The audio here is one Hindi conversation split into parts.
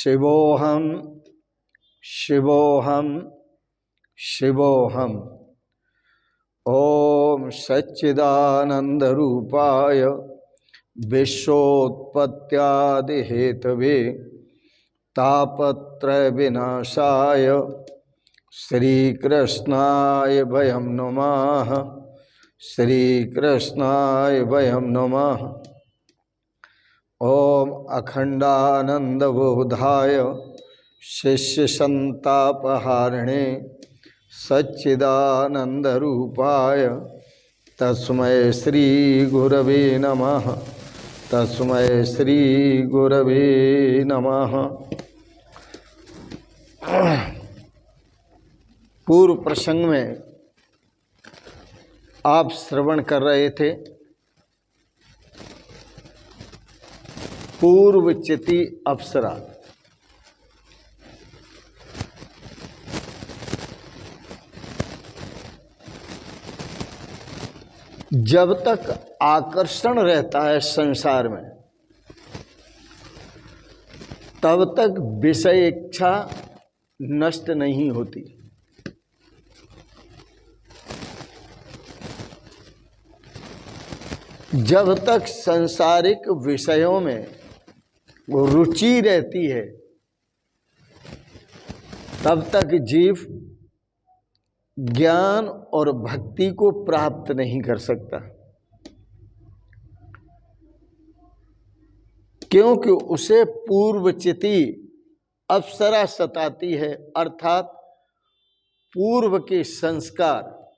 शिवोऽहं शिवोऽहं शिवोऽहं। ओम सच्चिदानंदरूपाय विश्वोत्पत्त्यादिहेतवे तापत्रय विनाशाय श्रीकृष्णाय वयं नमः। श्रीकृष्णाय वयं नमः। ओम अखंडानंदबोधाय शिष्यसंतापहारिणे सच्चिदानंदरूपाय तस्मै श्री गुरवे नमः। तस्मै श्री गुरवे नमः। पूर्व प्रसंग में आप श्रवण कर रहे थे पूर्वचिति अप्सरा। जब तक आकर्षण रहता है संसार में तब तक विषय इच्छा नष्ट नहीं होती। जब तक सांसारिक विषयों में रुचि रहती है तब तक जीव ज्ञान और भक्ति को प्राप्त नहीं कर सकता, क्योंकि उसे पूर्वचिति अप्सरा सताती है, अर्थात पूर्व के संस्कार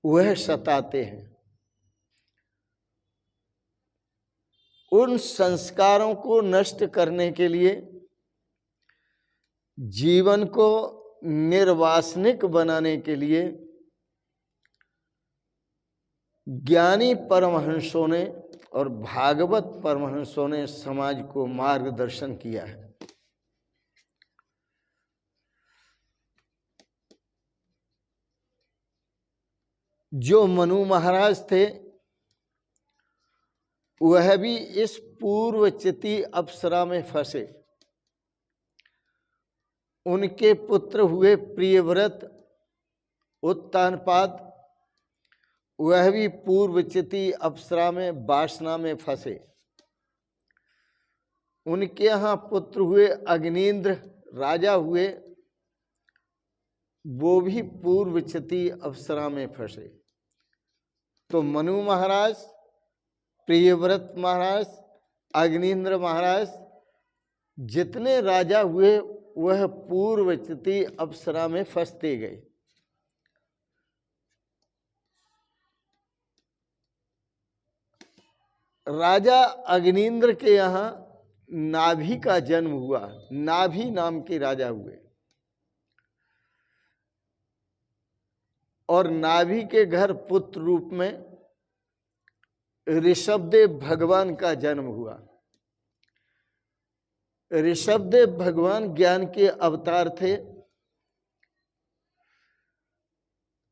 वह सताते हैं। उन संस्कारों को नष्ट करने के लिए, जीवन को निर्वासनिक बनाने के लिए ज्ञानी परमहंसों ने और भागवत परमहंसों ने समाज को मार्गदर्शन किया है। जो मनु महाराज थे वह भी इस पूर्वचिति अप्सरा में फंसे। उनके पुत्र हुए प्रियव्रत उत्तानपाद, वह भी पूर्वचिति अप्सरा में वासना में फंसे। उनके यहाँ पुत्र हुए अग्निन्द्र राजा हुए, वो भी पूर्वचिति अप्सरा में फंसे। तो मनु महाराज, प्रियव्रत महाराज, अग्निन्द्र महाराज जितने राजा हुए वह पूर्वचिति अप्सरा में फंसते गए। राजा अग्निन्द्र के यहाँ नाभि का जन्म हुआ। नाभि नाम के राजा हुए और नाभि के घर पुत्र रूप में ऋषभदेव भगवान का जन्म हुआ। ऋषभदेव भगवान ज्ञान के अवतार थे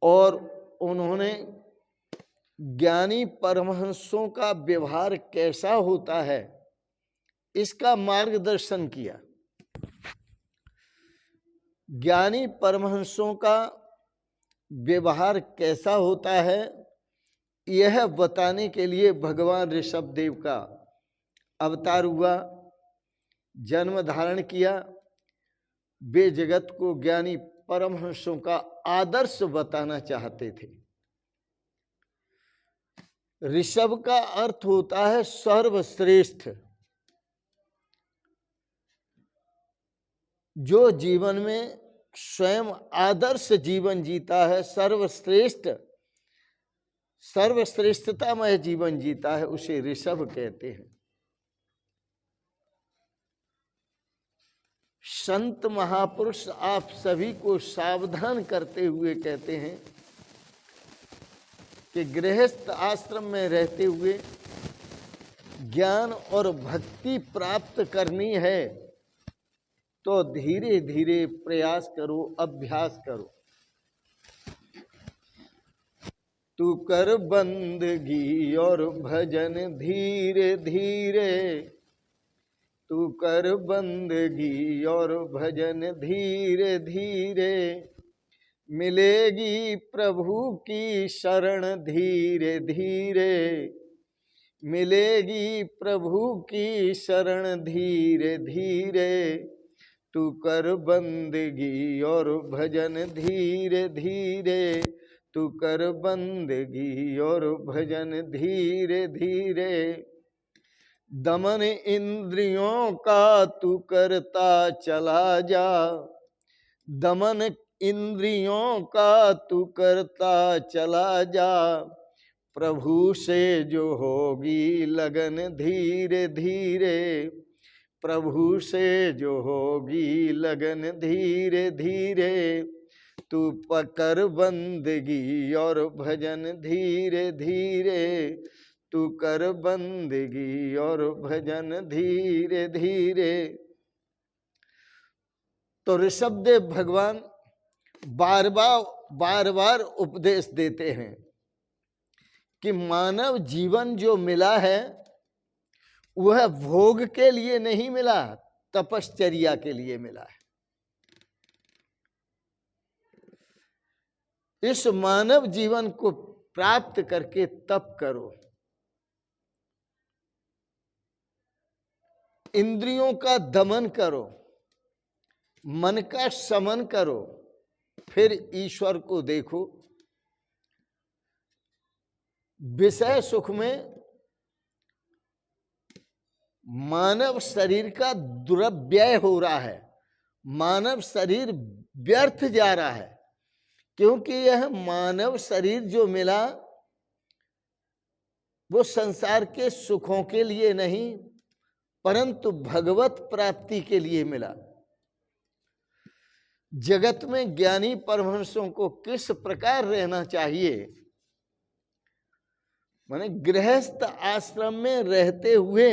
और उन्होंने ज्ञानी परमहंसों का व्यवहार कैसा होता है इसका मार्गदर्शन किया। ज्ञानी परमहंसों का व्यवहार कैसा होता है यह बताने के लिए भगवान ऋषभदेव का अवतार हुआ, जन्म धारण किया। वे जगत को ज्ञानी परमहंसों का आदर्श बताना चाहते थे। ऋषभ का अर्थ होता है सर्वश्रेष्ठ। जो जीवन में स्वयं आदर्श जीवन जीता है, सर्वश्रेष्ठ सर्वश्रेष्ठतामय जीवन जीता है, उसे ऋषभ कहते हैं। संत महापुरुष आप सभी को सावधान करते हुए कहते हैं कि गृहस्थ आश्रम में रहते हुए ज्ञान और भक्ति प्राप्त करनी है तो धीरे धीरे प्रयास करो, अभ्यास करो। तू कर बंदगी और भजन धीरे धीरे, तू कर बंदगी और भजन धीरे धीरे, मिलेगी प्रभु की शरण धीरे धीरे, मिलेगी प्रभु की शरण धीरे धीरे, तू कर बंदगी और भजन धीरे धीरे, तू कर बंदगी और भजन धीरे धीरे। दमन इंद्रियों का तू करता चला जा, दमन इंद्रियों का तू करता चला जा, प्रभु से जो होगी लगन धीरे धीरे, प्रभु से जो होगी लगन धीरे धीरे, तू पकर बंदगी और भजन धीरे धीरे, तू कर बंदगी और भजन धीरे धीरे। तो ऋषभदेव भगवान बार बार उपदेश देते हैं कि मानव जीवन जो मिला है वह भोग के लिए नहीं मिला, तपश्चर्या के लिए मिला है। इस मानव जीवन को प्राप्त करके तप करो, इंद्रियों का दमन करो, मन का शमन करो, फिर ईश्वर को देखो। विषय सुख में मानव शरीर का दुर्व्यय हो रहा है, मानव शरीर व्यर्थ जा रहा है, क्योंकि यह मानव शरीर जो मिला वो संसार के सुखों के लिए नहीं परंतु भगवत प्राप्ति के लिए मिला। जगत में ज्ञानी परमहंसों को किस प्रकार रहना चाहिए, माने गृहस्थ आश्रम में रहते हुए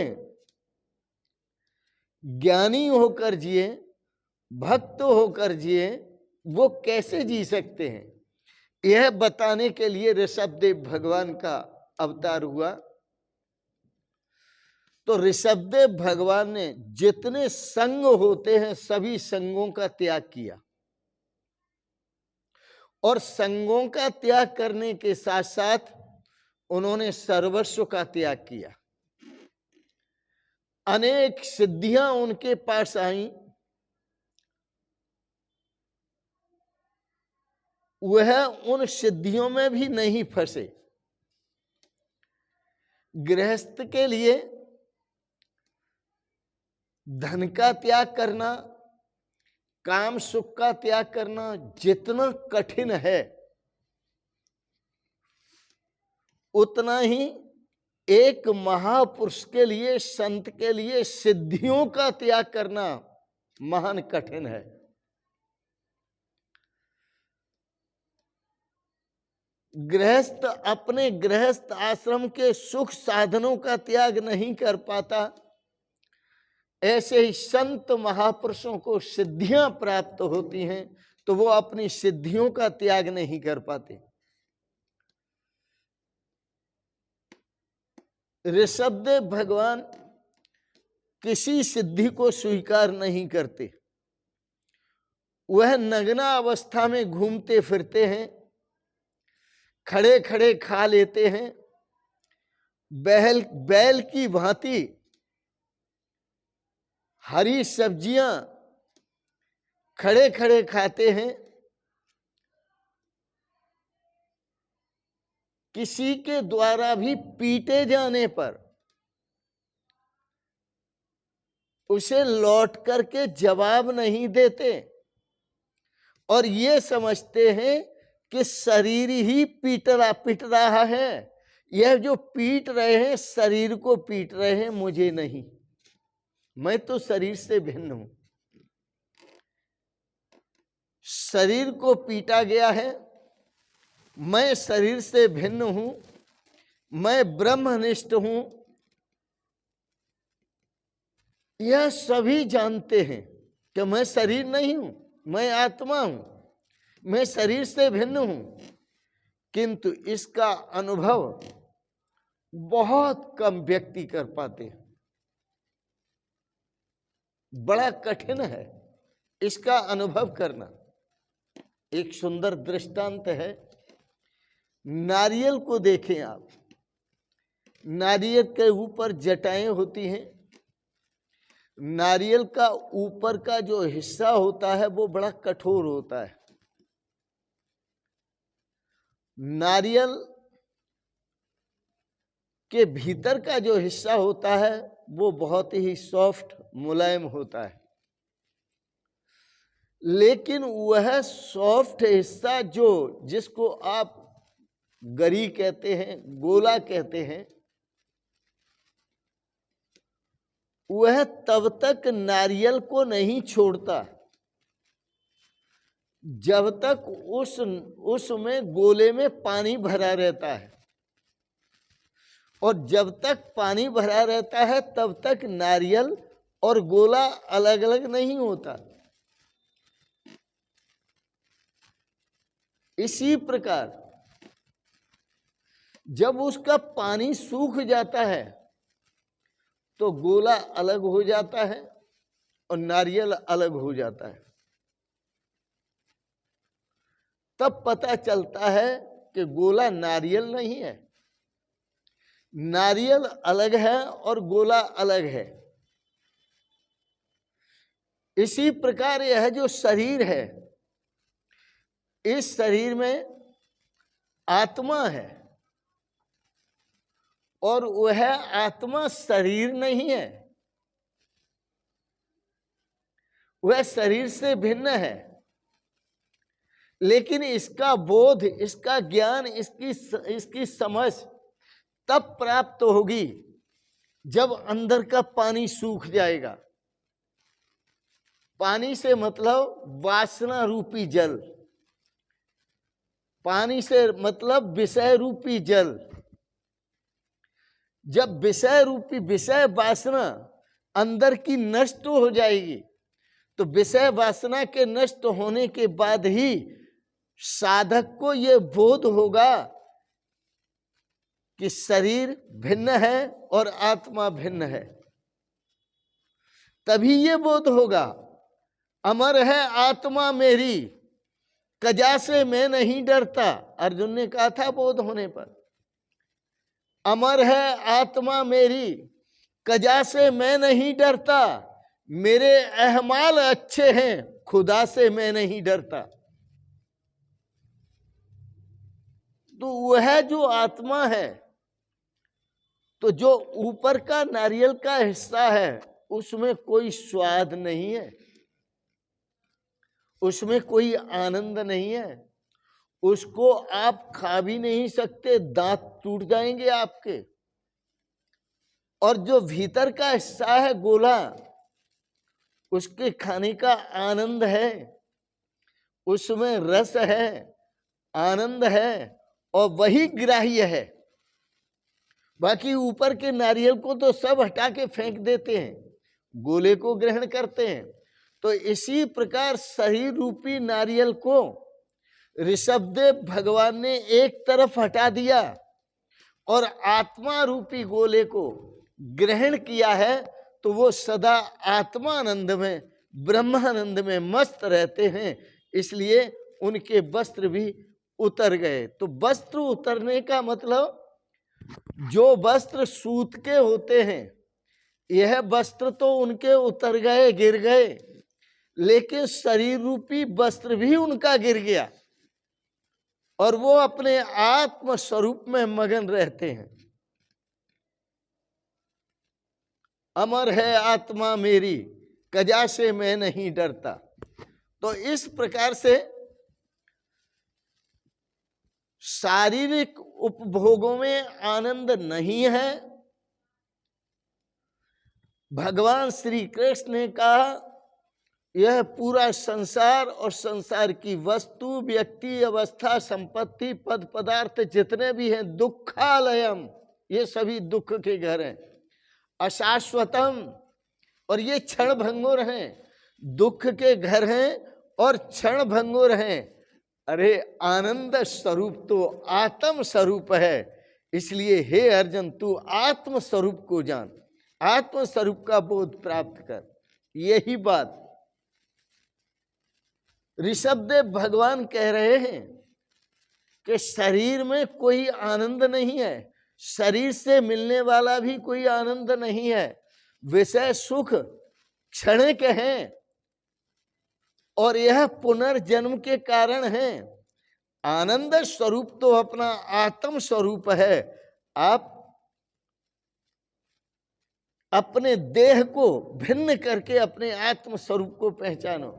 ज्ञानी होकर जिए, भक्त होकर जिए, वो कैसे जी सकते हैं, यह बताने के लिए ऋषभदेव भगवान का अवतार हुआ। तो ऋषभदेव भगवान ने जितने संग होते हैं सभी संगों का त्याग किया, और संगों का त्याग करने के साथ साथ उन्होंने सर्वस्व का त्याग किया। अनेक सिद्धियां उनके पास आईं, वह उन सिद्धियों में भी नहीं फंसे। गृहस्थ के लिए धन का त्याग करना, काम सुख का त्याग करना जितना कठिन है, उतना ही एक महापुरुष के लिए, संत के लिए सिद्धियों का त्याग करना महान कठिन है। गृहस्थ अपने गृहस्थ आश्रम के सुख साधनों का त्याग नहीं कर पाता, ऐसे ही संत महापुरुषों को सिद्धियां प्राप्त होती हैं तो वो अपनी सिद्धियों का त्याग नहीं कर पाते। ऋषभदेव भगवान किसी सिद्धि को स्वीकार नहीं करते, वह नग्ना अवस्था में घूमते फिरते हैं, खड़े खड़े खा लेते हैं, बैल की भांति हरी सब्जियां खड़े खड़े खाते हैं। किसी के द्वारा भी पीटे जाने पर उसे लौट करके जवाब नहीं देते और ये समझते हैं कि शरीर ही पीट रहा है, यह जो पीट रहे हैं शरीर को पीट रहे हैं, मुझे नहीं, मैं तो शरीर से भिन्न हूं। शरीर को पीटा गया है, मैं शरीर से भिन्न हूं, मैं ब्रह्मनिष्ठ हूं, यह सभी जानते हैं कि मैं शरीर नहीं हूं, मैं आत्मा हूं, मैं शरीर से भिन्न हूं, किंतु इसका अनुभव बहुत कम व्यक्ति कर पाते हैं। बड़ा कठिन है इसका अनुभव करना। एक सुंदर दृष्टांत है, नारियल को देखें आप। नारियल के ऊपर जटाएं होती हैं। नारियल का ऊपर का जो हिस्सा होता है वो बड़ा कठोर होता है। नारियल के भीतर का जो हिस्सा होता है वो बहुत ही सॉफ्ट, मुलायम होता है। लेकिन वह सॉफ्ट हिस्सा जिसको आप गरी कहते हैं, गोला कहते हैं, वह तब तक नारियल को नहीं छोड़ता जब तक उसमें गोले में पानी भरा रहता है। और जब तक पानी भरा रहता है तब तक नारियल और गोला अलग अलग नहीं होता। इसी प्रकार जब उसका पानी सूख जाता है तो गोला अलग हो जाता है और नारियल अलग हो जाता है। तब पता चलता है कि गोला नारियल नहीं है, नारियल अलग है और गोला अलग है। इसी प्रकार यह जो शरीर है, इस शरीर में आत्मा है और वह आत्मा शरीर नहीं है, वह शरीर से भिन्न है। लेकिन इसका बोध, इसका ज्ञान, इसकी समझ तब प्राप्त होगी जब अंदर का पानी सूख जाएगा। पानी से मतलब वासना रूपी जल, पानी से मतलब विषय रूपी जल। जब विषय वासना अंदर की नष्ट हो जाएगी तो विषय वासना के नष्ट होने के बाद ही साधक को यह बोध होगा कि शरीर भिन्न है और आत्मा भिन्न है। तभी ये बोध होगा। अमर है आत्मा मेरी, कजा से मैं नहीं डरता, अर्जुन ने कहा था बोध होने पर। अमर है आत्मा मेरी, कजा से मैं नहीं डरता, मेरे अहमाल अच्छे हैं, खुदा से मैं नहीं डरता। तो वह जो आत्मा है, तो जो ऊपर का नारियल का हिस्सा है उसमें कोई स्वाद नहीं है, उसमें कोई आनंद नहीं है, उसको आप खा भी नहीं सकते, दांत टूट जाएंगे आपके। और जो भीतर का हिस्सा है गोला, उसके खाने का आनंद है, उसमें रस है, आनंद है और वही ग्राह्य है। बाकी ऊपर के नारियल को तो सब हटा के फेंक देते हैं, गोले को ग्रहण करते हैं। तो इसी प्रकार शरीर रूपी नारियल को ऋषभदेव भगवान ने एक तरफ हटा दिया और आत्मा रूपी गोले को ग्रहण किया है, तो वो सदा आत्मानंद में, ब्रह्मानंद में मस्त रहते हैं। इसलिए उनके वस्त्र भी उतर गए। तो वस्त्र उतरने का मतलब, जो वस्त्र सूत के होते हैं, यह वस्त्र तो उनके उतर गए, गिर गए, लेकिन शरीर रूपी वस्त्र भी उनका गिर गया और वो अपने आत्म स्वरूप में मगन रहते हैं। अमर है आत्मा मेरी, कजा से मैं नहीं डरता। तो इस प्रकार से शारीरिक उपभोगों में आनंद नहीं है। भगवान श्री कृष्ण ने कहा यह पूरा संसार और संसार की वस्तु, व्यक्ति, अवस्था, संपत्ति, पद पदार्थ जितने भी हैं, दुखालयम, ये सभी दुख के घर हैं। अशाश्वतम, और ये क्षण भंगुर हैं, दुख के घर हैं और क्षण भंगुर हैं। अरे आनंद स्वरूप तो आत्म स्वरूप है। इसलिए हे अर्जुन, तू आत्म स्वरूप को जान, आत्म स्वरूप का बोध प्राप्त कर। यही बात ऋषभदेव भगवान कह रहे हैं कि शरीर में कोई आनंद नहीं है, शरीर से मिलने वाला भी कोई आनंद नहीं है। विषय सुख क्षणिक हैं और यह पुनर्जन्म के कारण है। आनंद स्वरूप तो अपना आत्म स्वरूप है। आप अपने देह को भिन्न करके अपने आत्म स्वरूप को पहचानो।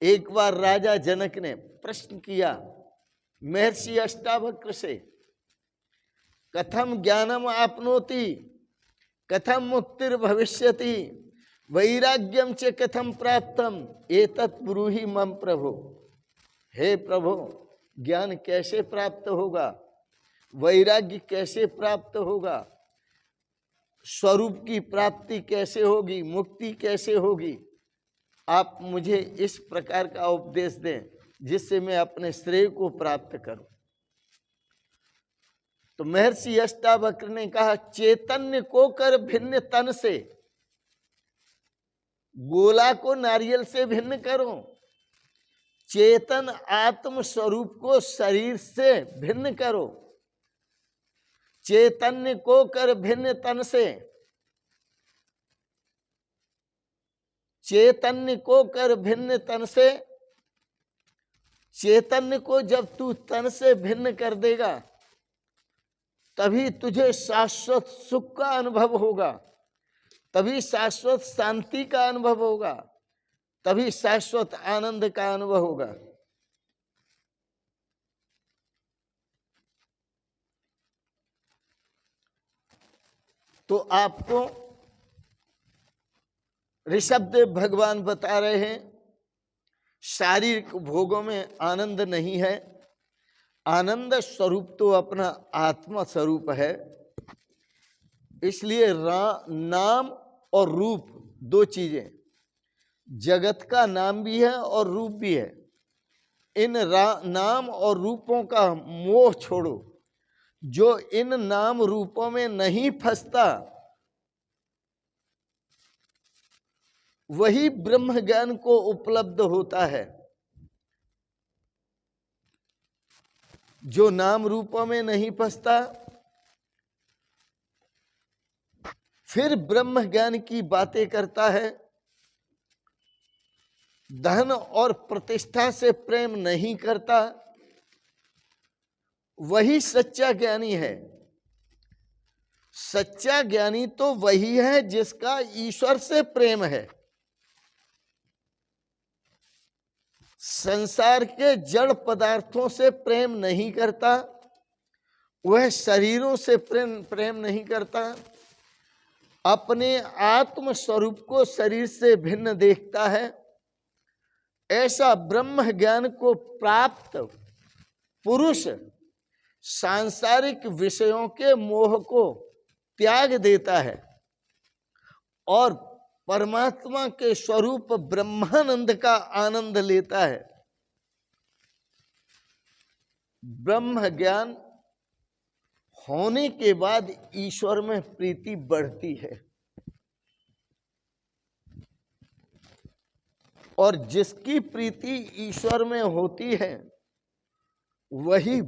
एक बार राजा जनक ने प्रश्न किया महर्षि अष्टावक्र से, कथम ज्ञानम आपनोति, कथम मुक्तिर भविष्यति, वैराग्यम च कथम प्राप्तम, एतत् ब्रूहि मम प्रभो। हे प्रभु, ज्ञान कैसे प्राप्त होगा, वैराग्य कैसे प्राप्त होगा, स्वरूप की प्राप्ति कैसे होगी, मुक्ति कैसे होगी? आप मुझे इस प्रकार का उपदेश दें जिससे मैं अपने श्रेय को प्राप्त करूं। तो महर्षि अष्टावक्र ने कहा, चैतन्य को कर भिन्न तन से, गोला को नारियल से भिन्न करो, चेतन आत्म स्वरूप को शरीर से भिन्न करो। चैतन्य को कर भिन्न तन से, चैतन्य को कर भिन्न तन से। चैतन्य को जब तू तन से भिन्न कर देगा तभी तुझे शाश्वत सुख का अनुभव होगा, तभी शाश्वत शांति का अनुभव होगा, तभी शाश्वत आनंद का अनुभव होगा। तो आपको ऋषभदेव भगवान बता रहे हैं शारीरिक भोगों में आनंद नहीं है, आनंद स्वरूप तो अपना आत्मा स्वरूप है। इसलिए नाम और रूप दो चीजें, जगत का नाम भी है और रूप भी है। इन नाम और रूपों का मोह छोड़ो। जो इन नाम रूपों में नहीं फंसता वही ब्रह्म ज्ञान को उपलब्ध होता है। जो नाम रूपों में नहीं फंसता फिर ब्रह्म ज्ञान की बातें करता है, धन और प्रतिष्ठा से प्रेम नहीं करता, वही सच्चा ज्ञानी है। सच्चा ज्ञानी तो वही है जिसका ईश्वर से प्रेम है। संसार के जड़ पदार्थों से प्रेम नहीं करता, वह शरीरों से प्रेम नहीं करता, अपने आत्म स्वरूप को शरीर से भिन्न देखता है। ऐसा ब्रह्म ज्ञान को प्राप्त पुरुष सांसारिक विषयों के मोह को त्याग देता है और परमात्मा के स्वरूप ब्रह्मानंद का आनंद लेता है। ब्रह्म ज्ञान होने के बाद ईश्वर में प्रीति बढ़ती है और जिसकी प्रीति ईश्वर में होती है वही